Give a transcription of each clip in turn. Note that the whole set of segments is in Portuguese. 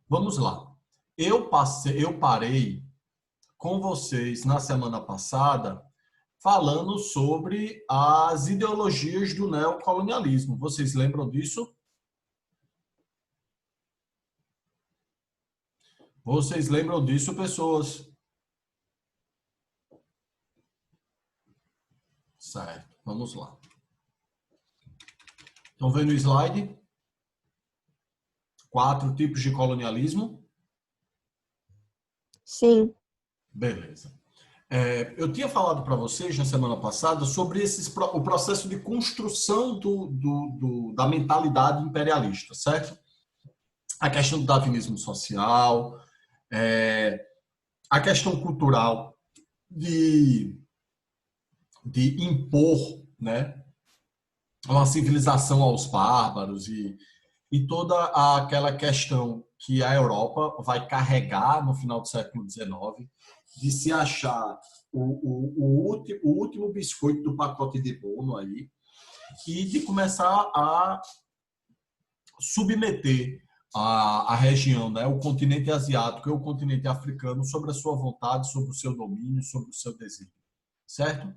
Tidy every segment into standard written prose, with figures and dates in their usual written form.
Vamos lá. Eu parei com vocês na semana passada falando sobre as ideologias do neocolonialismo. Vocês lembram disso? Vocês lembram disso, pessoas? Certo, vamos lá. Estão vendo o slide? 4 tipos de colonialismo? Sim. Beleza. Eu tinha falado para vocês na semana passada sobre o processo de construção da mentalidade imperialista, certo? A questão do darwinismo social, a questão cultural de impor, né, uma civilização aos bárbaros e toda aquela questão que a Europa vai carregar no final do século XIX de se achar o último biscoito do pacote de bolo aí e de começar a submeter a região, né, o continente asiático e o continente africano sobre a sua vontade, sobre o seu domínio, sobre o seu desejo, certo?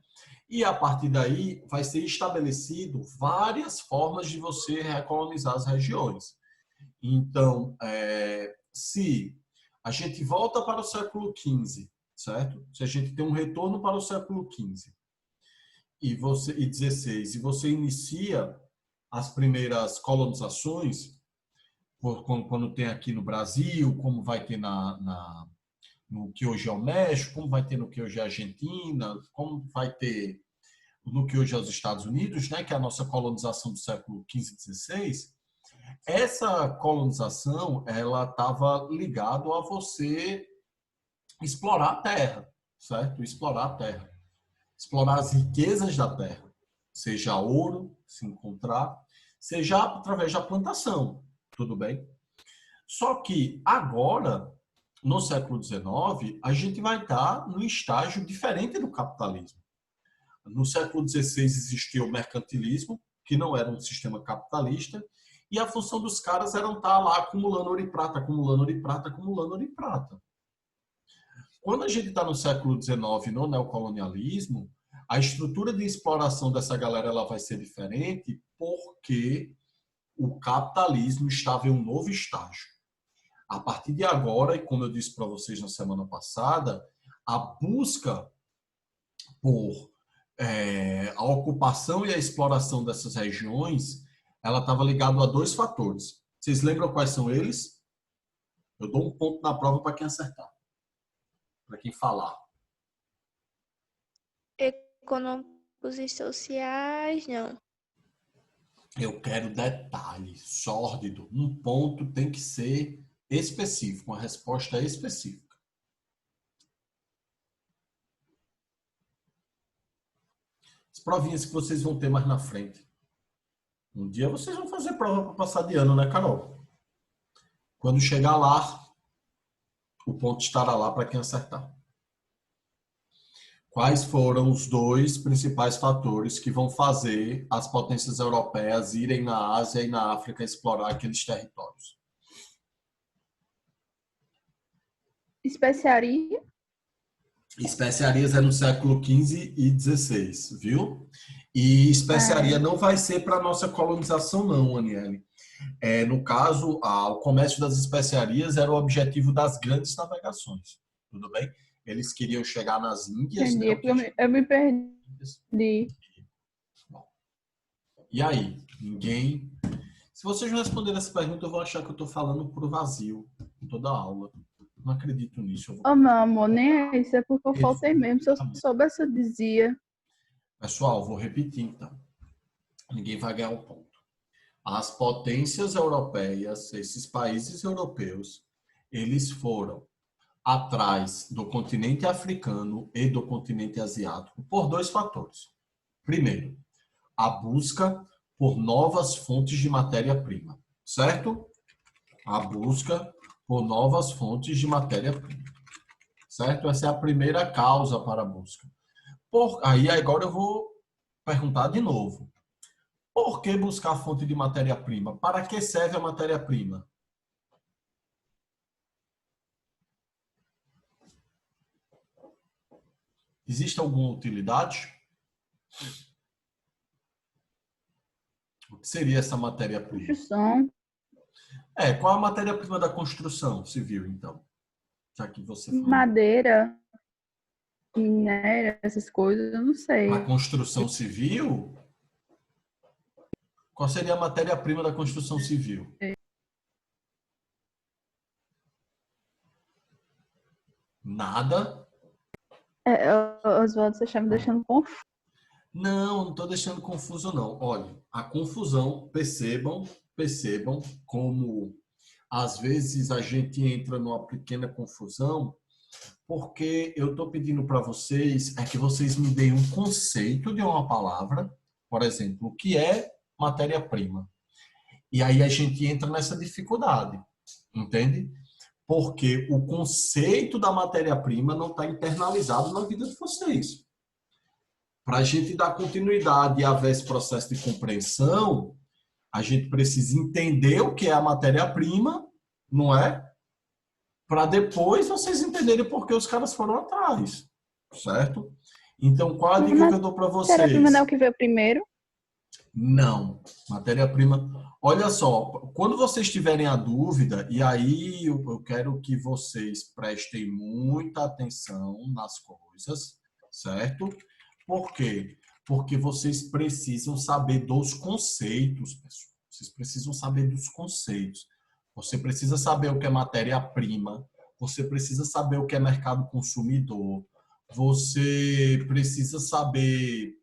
E a partir daí vai ser estabelecido várias formas de você recolonizar as regiões. Então, se a gente volta para o século XV, certo? Se a gente tem um retorno para o século XV e XVI, e você inicia as primeiras colonizações, quando tem aqui no Brasil, como vai ter no que hoje é o México, como vai ter no que hoje é a Argentina, como vai ter no que hoje é os Estados Unidos, né, que é a nossa colonização do século XV e XVI, essa colonização ela estava ligada a você explorar a terra, certo? Explorar a terra, explorar as riquezas da terra, seja ouro, se encontrar, seja através da plantação, tudo bem? Só que agora, no século XIX, a gente vai estar num estágio diferente do capitalismo. No século XVI existia o mercantilismo, que não era um sistema capitalista, e a função dos caras era estar lá acumulando ouro e prata, acumulando ouro e prata, acumulando ouro e prata. Quando a gente está no século XIX, no neocolonialismo, a estrutura de exploração dessa galera ela vai ser diferente porque o capitalismo estava em um novo estágio. A partir de agora, e como eu disse para vocês na semana passada, a busca por a ocupação e a exploração dessas regiões, ela estava ligada a 2 fatores. Vocês lembram quais são eles? Eu dou um ponto na prova para quem acertar, para quem falar. Econômicos e sociais, não. Eu quero detalhe, sórdido. Um ponto tem que ser específico, uma resposta específica. As provinhas que vocês vão ter mais na frente. Um dia vocês vão fazer prova para passar de ano, né, Carol? Quando chegar lá, o ponto estará lá para quem acertar. Quais foram os 2 principais fatores que vão fazer as potências europeias irem na Ásia e na África explorar aqueles territórios? Especiaria? Especiarias é no século XV e XVI, viu? E especiaria não vai ser para a nossa colonização, não, Aniele. No caso, o comércio das especiarias era o objetivo das grandes navegações, tudo bem? Eles queriam chegar nas Índias, Entendi, né? eu me perdi. Bom, e aí? Ninguém... Se vocês não responderem essa pergunta, eu vou achar que eu estou falando por vazio em toda a aula. Não acredito nisso. Oh, meu amor, nem é isso, é porque eu faltei mesmo. Se eu soubesse, eu dizia. Pessoal, vou repetir então. Ninguém vai ganhar um ponto. As potências europeias, esses países europeus, eles foram atrás do continente africano e do continente asiático por 2 fatores. Primeiro, a busca por novas fontes de matéria-prima, certo? A busca por novas fontes de matéria-prima, certo? Essa é a primeira causa para a busca. Aí agora eu vou perguntar de novo. Por que buscar fonte de matéria-prima? Para que serve a matéria-prima? Existe alguma utilidade? O que seria essa matéria-prima? Construção, Qual a matéria-prima da construção civil, então? Já que você falou. madeira, minério, essas coisas, eu não A sei. construção civil? Qual seria a matéria-prima da construção civil? Nada? Oswaldo, você está me deixando confuso. Não estou deixando confuso, não. Olha, a confusão, percebam como às vezes a gente entra numa pequena confusão, porque eu estou pedindo para vocês que vocês me deem um conceito de uma palavra, por exemplo, o que é matéria-prima. E aí a gente entra nessa dificuldade, entende? Porque o conceito da matéria-prima não está internalizado na vida de vocês. Para a gente dar continuidade e haver esse processo de compreensão, a gente precisa entender o que é a matéria-prima, não é? Para depois vocês entenderem por que os caras foram atrás, certo? Então, qual a dica que eu dou para Matéria-prima não é o vocês? que veio primeiro? Não, matéria-prima. Olha só, quando vocês tiverem a dúvida, e aí eu quero que vocês prestem muita atenção nas coisas, certo? Por quê? Porque vocês precisam saber dos conceitos, pessoal. Vocês precisam saber dos conceitos. Você precisa saber o que é matéria-prima, você precisa saber o que é mercado consumidor, você precisa saber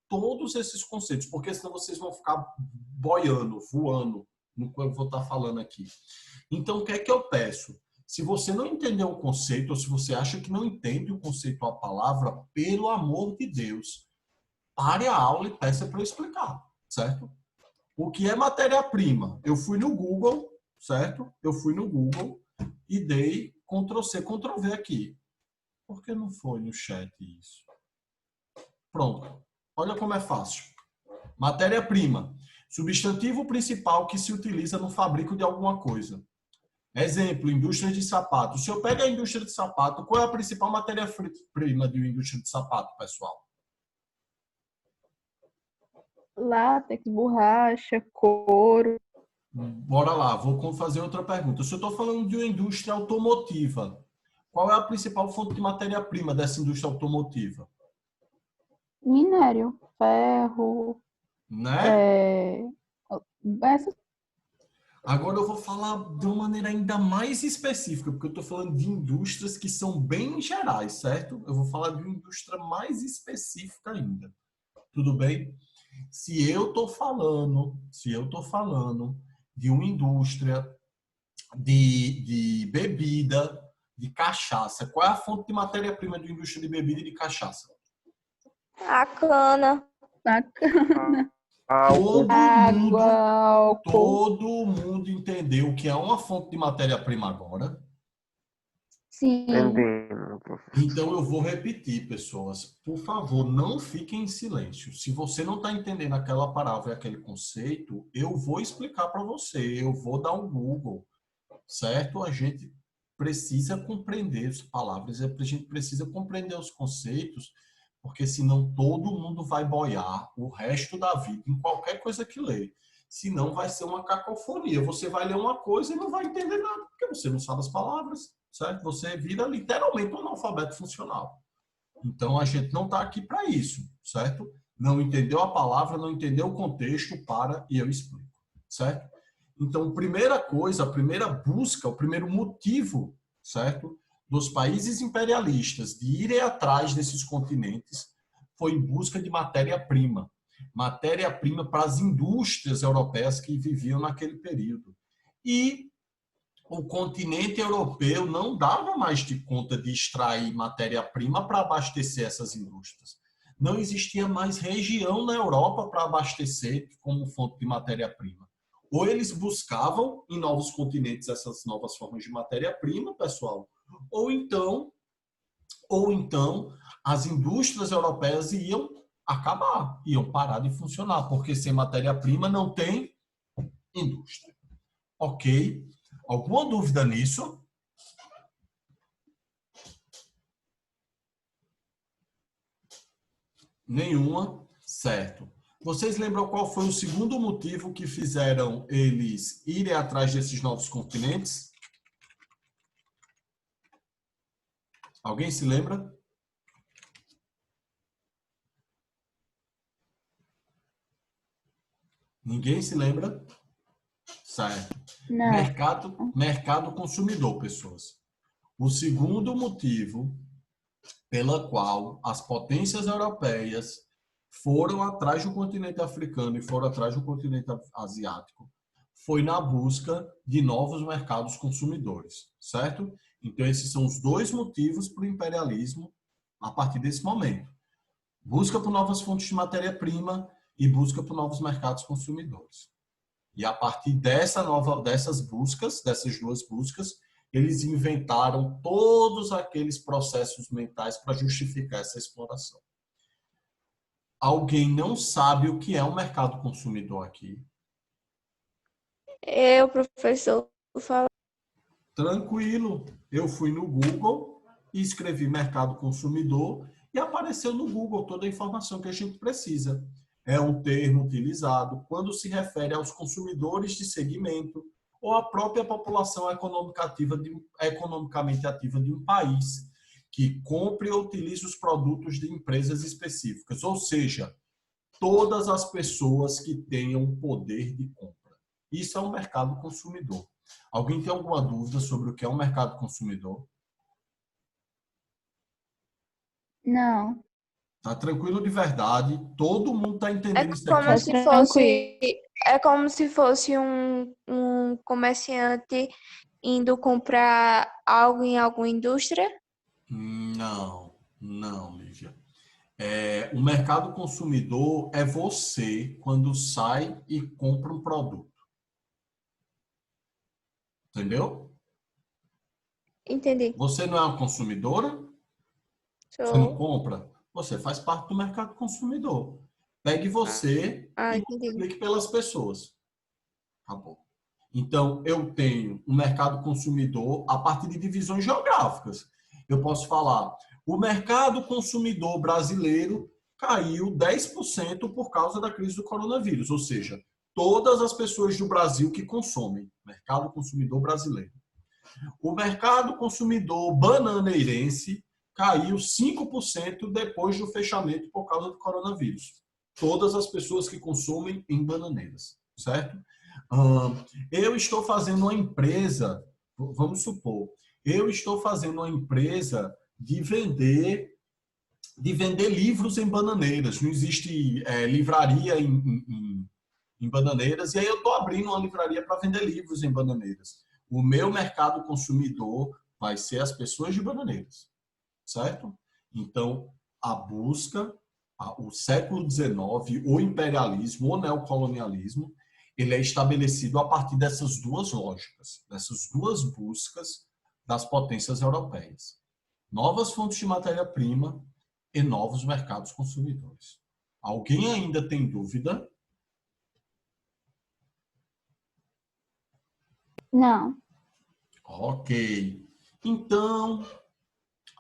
todos esses conceitos, porque senão vocês vão ficar boiando, voando no que eu vou estar falando aqui. Então, o que é que eu peço? Se você não entendeu o conceito, ou se você acha que não entende o conceito ou a palavra, pelo amor de Deus, pare a aula e peça para eu explicar, certo? O que é matéria-prima? Eu fui no Google, certo? Eu fui no Google e dei Ctrl+C, Ctrl+V aqui. Por que não foi no chat isso? Pronto. Olha como é fácil. Matéria-prima. Substantivo principal que se utiliza no fabrico de alguma coisa. Exemplo, indústria de sapato. Se eu pego a indústria de sapato, qual é a principal matéria-prima de uma indústria de sapato, pessoal? Látex, borracha, couro. Bora lá, vou fazer outra pergunta. Se eu estou falando de uma indústria automotiva, qual é a principal fonte de matéria-prima dessa indústria automotiva? Minério, ferro, Né? é, essas Agora eu vou falar de uma maneira ainda mais específica, porque eu estou falando de indústrias que são bem gerais, certo? Eu vou falar de uma indústria mais específica ainda. Tudo bem? Se eu estou falando de uma indústria de bebida, de cachaça, qual é a fonte de matéria-prima de uma indústria de bebida e de cachaça? A cana. bacana. Todo Água, mundo, álcool. todo mundo entendeu que é uma fonte de matéria-prima agora. Sim. Entendendo, professor. Então eu vou repetir, pessoas. Por favor, não fiquem em silêncio. Se você não está entendendo aquela palavra e aquele conceito, eu vou explicar para você. Eu vou dar um Google, certo? A gente precisa compreender as palavras, a gente precisa compreender os conceitos, porque senão todo mundo vai boiar o resto da vida em qualquer coisa que lê. Senão vai ser uma cacofonia. Você vai ler uma coisa e não vai entender nada, porque você não sabe as palavras, certo? Você vira literalmente um analfabeto funcional. Então a gente não está aqui para isso, certo? Não entendeu a palavra, não entendeu o contexto, para e eu explico, certo? Então, primeira coisa, a primeira busca, o primeiro motivo, certo, dos países imperialistas de irem atrás desses continentes foi em busca de matéria-prima. Matéria-prima para as indústrias europeias que viviam naquele período. E o continente europeu não dava mais de conta de extrair matéria-prima para abastecer essas indústrias. Não existia mais região na Europa para abastecer como fonte de matéria-prima. Ou eles buscavam em novos continentes essas novas formas de matéria-prima, pessoal, ou então as indústrias europeias iam acabar, iam parar de funcionar, porque sem matéria-prima não tem indústria. Ok? Alguma dúvida nisso? Nenhuma? Certo. Vocês lembram qual foi o segundo motivo que fizeram eles irem atrás desses novos continentes? Alguém se lembra? Ninguém se lembra? Certo. Não. Mercado consumidor, pessoas. O segundo motivo pela qual as potências europeias foram atrás do continente africano e foram atrás do continente asiático foi na busca de novos mercados consumidores, certo? Então, esses são os dois motivos para o imperialismo a partir desse momento. Busca por novas fontes de matéria-prima e busca por novos mercados consumidores. E a partir dessas buscas, dessas duas buscas, eles inventaram todos aqueles processos mentais para justificar essa exploração. Alguém não sabe o que é um mercado consumidor aqui? Eu, professor, falo. Tranquilo. Eu fui no Google e escrevi mercado consumidor e apareceu no Google toda a informação que a gente precisa. É um termo utilizado quando se refere aos consumidores de segmento ou à própria população economicamente ativa de um país que compre ou utilize os produtos de empresas específicas, ou seja, todas as pessoas que tenham poder de compra. Isso é um mercado consumidor. Alguém tem alguma dúvida sobre o que é um mercado consumidor? Não. Tá tranquilo de verdade? Todo mundo está É entendendo isso como aqui? se fosse, é como se fosse um comerciante indo comprar algo em alguma indústria? Não, não, Lívia. O mercado consumidor é você quando sai e compra um produto. Entendeu? Entendi. Você não é uma consumidora? Você não Sou. compra? Você faz parte do mercado consumidor. Pegue você e Entendi. multiplique pelas pessoas. Acabou. Então, eu tenho um mercado consumidor a partir de divisões geográficas. Eu posso falar, o mercado consumidor brasileiro caiu 10% por causa da crise do coronavírus, ou seja, todas as pessoas do Brasil que consomem, mercado consumidor brasileiro. O mercado consumidor bananeirense caiu 5% depois do fechamento por causa do coronavírus. Todas as pessoas que consomem em bananeiras, certo? Eu estou fazendo uma empresa, vamos supor, eu estou fazendo uma empresa de vender livros em bananeiras. Não existe livraria em bananeiras, e aí eu estou abrindo uma livraria para vender livros em bananeiras. O meu mercado consumidor vai ser as pessoas de bananeiras, certo? Então, a busca, o século XIX, o imperialismo, o neocolonialismo, ele é estabelecido a partir dessas duas lógicas, dessas duas buscas das potências europeias. Novas fontes de matéria-prima e novos mercados consumidores. Alguém ainda tem dúvida? Não. Ok. Então,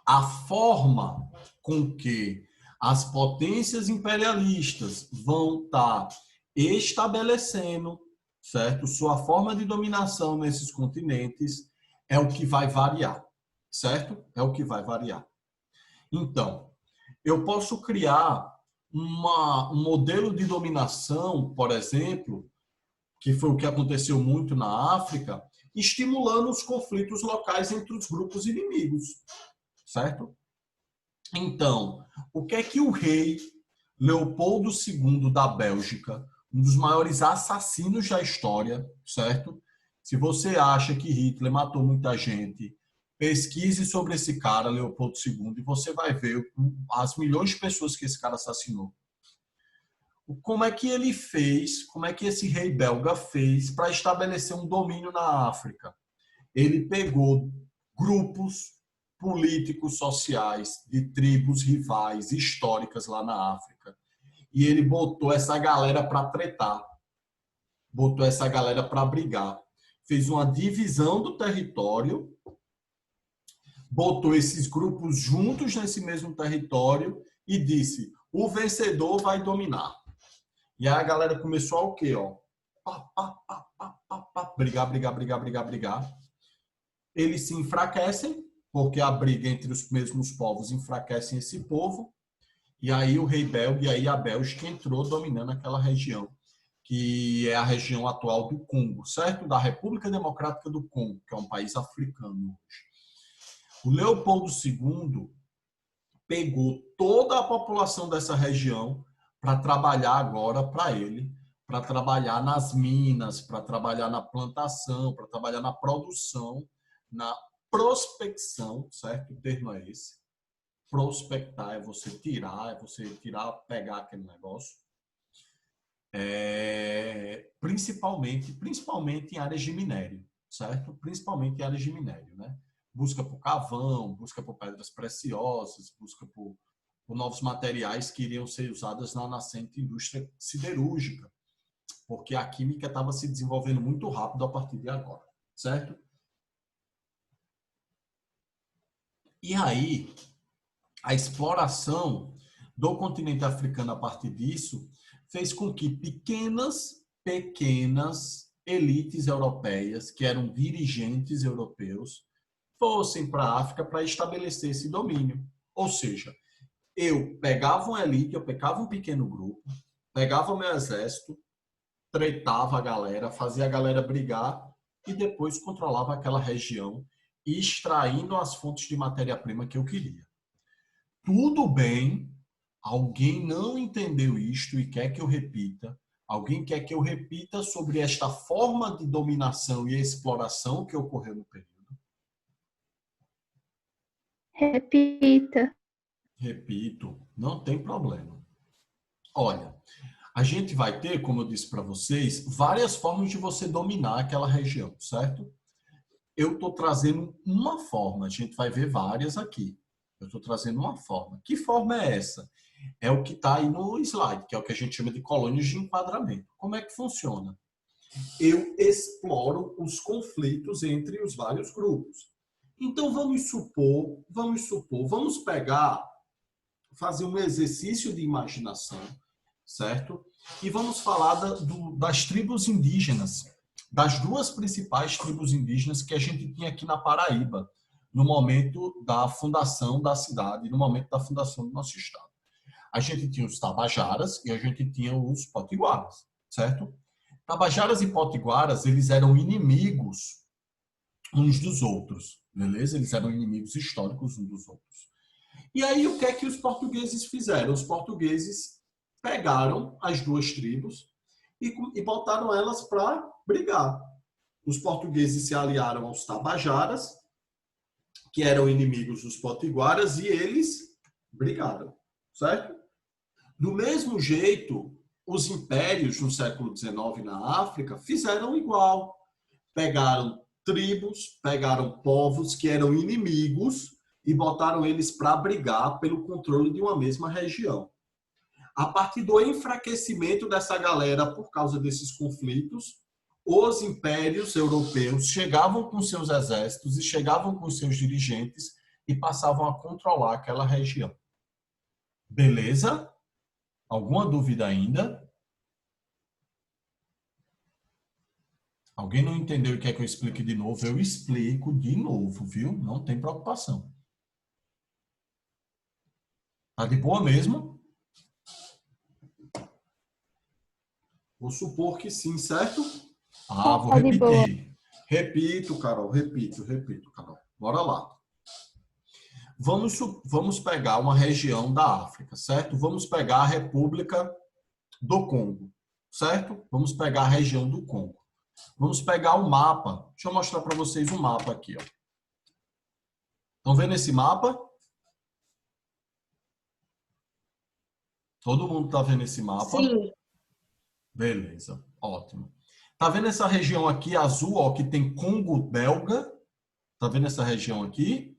a forma com que as potências imperialistas vão estar estabelecendo, certo, sua forma de dominação nesses continentes é o que vai variar, certo? É o que vai variar. Então, eu posso criar um modelo de dominação, por exemplo, que foi o que aconteceu muito na África, estimulando os conflitos locais entre os grupos inimigos, certo? Então, o que é que o rei Leopoldo II da Bélgica, um dos maiores assassinos da história, certo? Se você acha que Hitler matou muita gente, pesquise sobre esse cara, Leopoldo II, e você vai ver as milhões de pessoas que esse cara assassinou. Como é que ele fez, como é que esse rei belga fez para estabelecer um domínio na África? Ele pegou grupos políticos sociais de tribos rivais históricas lá na África e ele botou essa galera para tretar, botou essa galera para brigar, fez uma divisão do território, botou esses grupos juntos nesse mesmo território e disse, o vencedor vai dominar. E aí a galera começou a o quê? Ó? Brigar, brigar, brigar, brigar, brigar. Eles se enfraquecem, porque a briga entre os mesmos povos enfraquecem esse povo. E aí o rei belga, e aí a Bélgica entrou dominando aquela região, que é a região atual do Congo, certo? Da República Democrática do Congo, que é um país africano hoje. O Leopoldo II pegou toda a população dessa região para trabalhar agora para ele, para trabalhar nas minas, para trabalhar na plantação, para trabalhar na produção, na prospecção, certo? O termo é esse. Prospectar é você tirar, pegar aquele negócio. Principalmente em áreas de minério, certo? Principalmente em áreas de minério, né? Busca por carvão, busca por pedras preciosas, busca por novos materiais que iriam ser usados na nascente indústria siderúrgica, porque a química estava se desenvolvendo muito rápido a partir de agora, certo? E aí, a exploração do continente africano a partir disso fez com que pequenas elites europeias, que eram dirigentes europeus, fossem para a África para estabelecer esse domínio. Ou seja, eu pegava uma elite, eu pegava um pequeno grupo, pegava meu exército, tretava a galera, fazia a galera brigar e depois controlava aquela região, extraindo as fontes de matéria-prima que eu queria. Tudo bem, alguém não entendeu isto e quer que eu repita. Alguém quer que eu repita sobre esta forma de dominação e exploração que ocorreu no período? Repita. Repito, não tem problema. Olha, a gente vai ter, como eu disse para vocês, várias formas de você dominar aquela região, certo? Eu estou trazendo uma forma, a gente vai ver várias aqui. Eu estou trazendo uma forma. Que forma é essa? É o que está aí no slide, que é o que a gente chama de colônias de enquadramento. Como é que funciona? Eu exploro os conflitos entre os vários grupos. Então, vamos pegar, fazer um exercício de imaginação, certo? E vamos falar das tribos indígenas, das duas principais tribos indígenas que a gente tinha aqui na Paraíba, no momento da fundação da cidade, no momento da fundação do nosso estado. A gente tinha os Tabajaras e a gente tinha os Potiguaras, certo? Tabajaras e Potiguaras, eles eram inimigos uns dos outros, beleza? Eles eram inimigos históricos uns dos outros. E aí, o que é que os portugueses fizeram? Os portugueses pegaram as duas tribos e botaram elas para brigar. Os portugueses se aliaram aos Tabajaras, que eram inimigos dos Potiguaras, e eles brigaram, certo? Do mesmo jeito, os impérios no século XIX na África fizeram igual. Pegaram tribos, pegaram povos que eram inimigos e botaram eles para brigar pelo controle de uma mesma região. A partir do enfraquecimento dessa galera por causa desses conflitos, os impérios europeus chegavam com seus exércitos e chegavam com seus dirigentes e passavam a controlar aquela região. Beleza? Alguma dúvida ainda? Alguém não entendeu e quer que eu explique de novo? Eu explico de novo, viu? Não tem preocupação. Tá de boa mesmo? Vou supor que sim, certo? Ah, vou repetir. Repito, Carol, repito, Carol. Bora lá. Vamos pegar uma região da África, certo? Vamos pegar a República do Congo, certo? Vamos pegar a região do Congo. Vamos pegar o mapa. Deixa eu mostrar para vocês um mapa aqui, ó. Estão vendo esse mapa? Todo mundo está vendo esse mapa? Sim. Beleza, ótimo. Tá vendo essa região aqui azul, ó, que tem Congo belga? Tá vendo essa região aqui?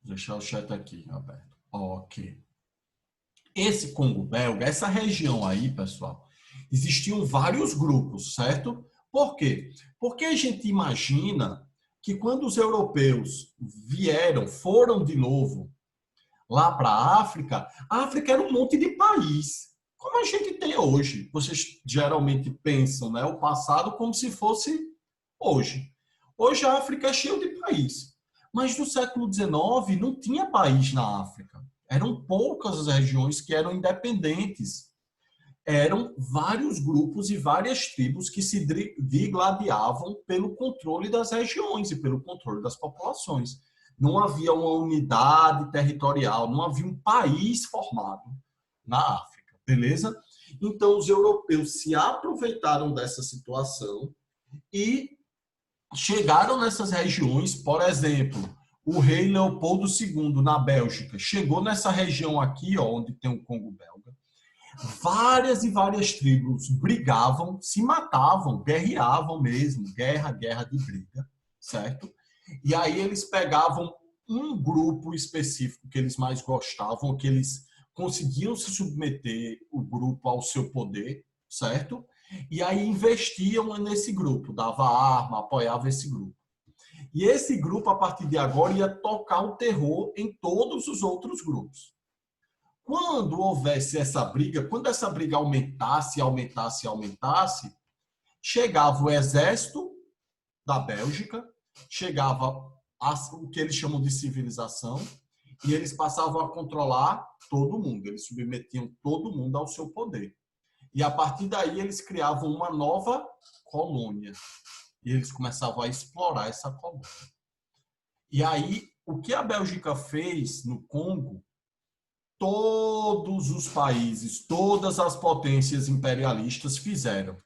Vou deixar o chat aqui aberto. Ok. Esse Congo belga, essa região aí, pessoal, existiam vários grupos, certo? Por quê? Porque a gente imagina que quando os europeus foram de novo lá para a África era um monte de país, como a gente tem hoje. Vocês geralmente pensam, né, o passado como se fosse hoje. Hoje a África é cheia de país. Mas no século XIX não tinha país na África. Eram poucas as regiões que eram independentes. Eram vários grupos e várias tribos que se digladiavam pelo controle das regiões e pelo controle das populações. Não havia uma unidade territorial, não havia um país formado na África, beleza? Então, os europeus se aproveitaram dessa situação e chegaram nessas regiões. Por exemplo, o rei Leopoldo II, na Bélgica, chegou nessa região aqui, ó, onde tem o Congo belga. Várias e várias tribos brigavam, se matavam, guerreavam mesmo, guerra de briga, certo? E aí eles pegavam um grupo específico que eles mais gostavam, que eles conseguiam se submeter o grupo ao seu poder, certo? E aí investiam nesse grupo, dava arma, apoiava esse grupo. E esse grupo, a partir de agora, ia tocar o terror em todos os outros grupos. Quando houvesse essa briga, quando essa briga aumentasse, chegava o exército da Bélgica, chegava o que eles chamam de civilização, e eles passavam a controlar todo mundo, eles submetiam todo mundo ao seu poder. E a partir daí eles criavam uma nova colônia, e eles começavam a explorar essa colônia. E aí, o que a Bélgica fez no Congo, todos os países, todas as potências imperialistas fizeram.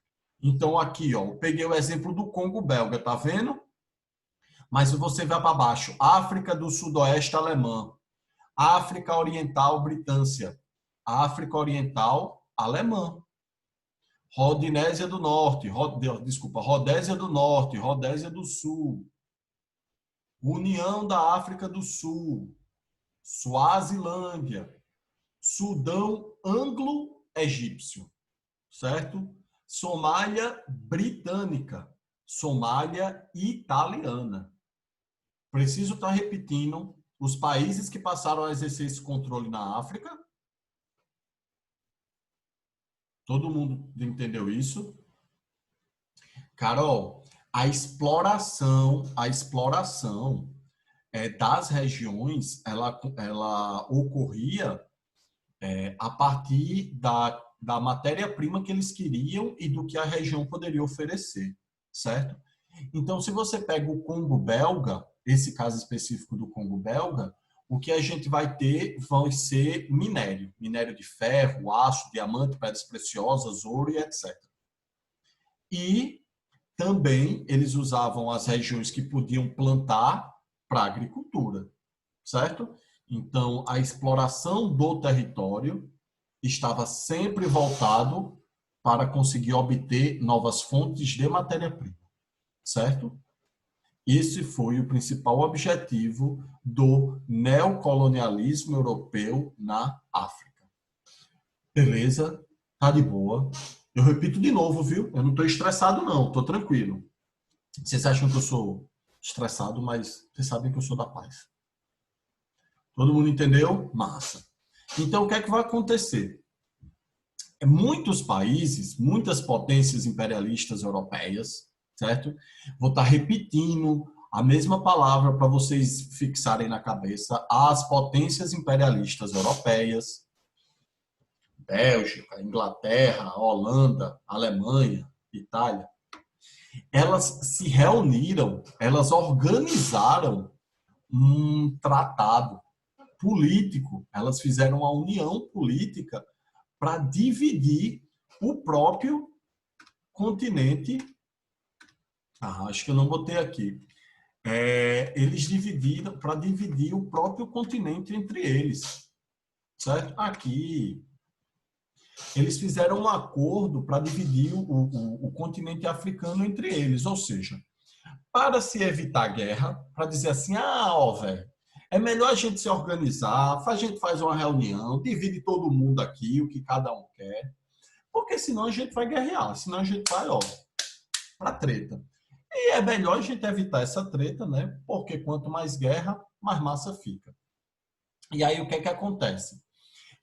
Então, aqui, ó, eu peguei o exemplo do Congo belga, tá vendo? Mas você vai para baixo. África do Sudoeste alemã, África Oriental britância, África Oriental alemã, Rodésia do Norte, Rodésia do Norte, Rodésia do Sul, União da África do Sul, Suazilândia, Sudão anglo-egípcio, certo? Somália britânica, Somália italiana. Preciso estar repetindo os países que passaram a exercer esse controle na África. Todo mundo entendeu isso? Carol, a exploração das regiões, ela ocorria a partir da matéria-prima que eles queriam e do que a região poderia oferecer, certo? Então, se você pega o Congo belga, esse caso específico do Congo belga, o que a gente vai ter vai ser minério de ferro, aço, diamante, pedras preciosas, ouro e etc. E também eles usavam as regiões que podiam plantar para a agricultura, certo? Então, a exploração do território estava sempre voltado para conseguir obter novas fontes de matéria-prima, certo? Esse foi o principal objetivo do neocolonialismo europeu na África. Beleza? Tá de boa. Eu repito de novo, viu? Eu não estou estressado, não. Estou tranquilo. Vocês acham que eu sou estressado, mas vocês sabem que eu sou da paz. Todo mundo entendeu? Massa. Então, o que é que vai acontecer? Muitos países, muitas potências imperialistas europeias, certo? Vou estar repetindo a mesma palavra para vocês fixarem na cabeça. As potências imperialistas europeias, Bélgica, Inglaterra, Holanda, Alemanha, Itália, elas se reuniram, elas organizaram um tratado político, elas fizeram uma união política para dividir o próprio continente. Acho que eu não botei aqui. Eles dividiram para dividir o próprio continente entre eles, certo? Aqui eles fizeram um acordo para dividir o continente africano entre eles, ou seja, para se evitar guerra, para dizer assim, velho, é melhor a gente se organizar, a gente faz uma reunião, divide todo mundo aqui, o que cada um quer, porque senão a gente vai guerrear, senão a gente vai, para treta. E é melhor a gente evitar essa treta, né? Porque quanto mais guerra, mais massa fica. E aí o que é que acontece?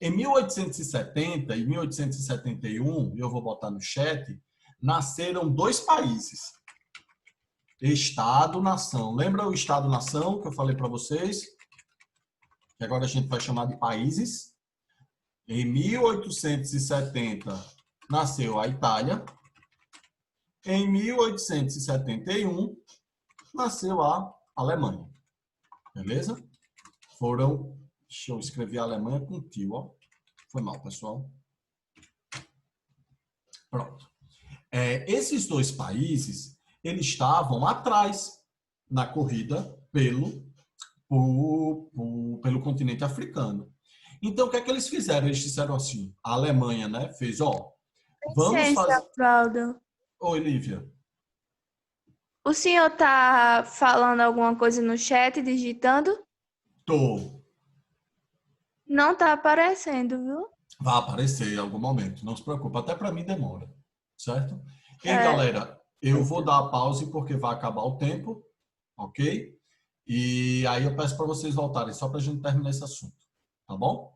Em 1870 e 1871, eu vou botar no chat, nasceram dois países. Estado-nação. Lembra o Estado-nação que eu falei para vocês? Que agora a gente vai chamar de países. Em 1870 nasceu a Itália. Em 1871 nasceu a Alemanha. Beleza? Foram... Deixa eu escrever a Alemanha com tio, ó. Foi mal, pessoal. Pronto. Esses dois países, eles estavam atrás na corrida pelo continente africano. Então, o que é que eles fizeram? Eles disseram assim, a Alemanha, né, fez, ó, vamos Licença, fazer... Valdo. Oi, Lívia. O senhor tá falando alguma coisa no chat, digitando? Tô. Não tá aparecendo, viu? Vai aparecer em algum momento, não se preocupe. Até para mim demora, certo? E, É. galera, eu vou dar a pause porque vai acabar o tempo, ok? E aí eu peço para vocês voltarem, só para a gente terminar esse assunto, tá bom?